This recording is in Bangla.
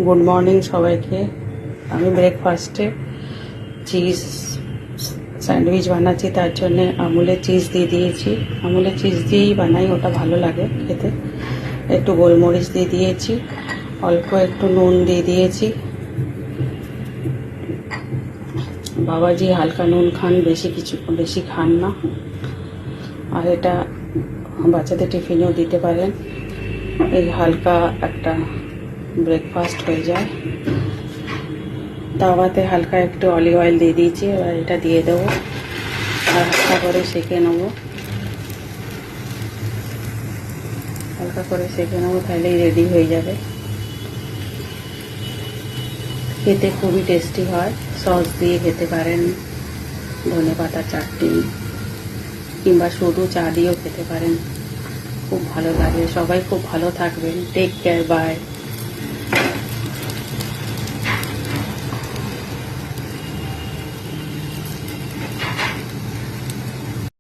গুড মর্নিং সবাইকে। আমি ব্রেকফাস্টে চিজ স্যান্ডউইচ বানাচ্ছি, তার জন্যে আমুলের চিজ দিয়ে দিয়েছি। আমুলের চিজ দিয়েই বানাই, ওটা ভালো লাগে খেতে। একটু গোলমরিচ দিয়ে দিয়েছি, অল্প একটু নুন দিয়ে দিয়েছি। বাবাজি হালকা নুন খান, বেশি খান না। আর এটা বাচ্চাদের টিফিনেও দিতে পারেন। এই হালকা একটা ব্রেকফাস্ট হয়ে যায়। তাওয়াতে হালকা একটু অলিভ অয়েল দিয়ে দিয়েছি, এবার এটা দিয়ে দেবো আর হালকা করে সেঁকে নেবো। তাহলেই রেডি হয়ে যাবে। খেতে খুবই টেস্টি হয়। সস দিয়ে খেতে পারেন, ধনেপাতার চাটনি, কিংবা শুধু চা দিয়েও খেতে পারেন। খুব ভালো লাগে। সবাই খুব ভালো থাকবেন। Take care, by.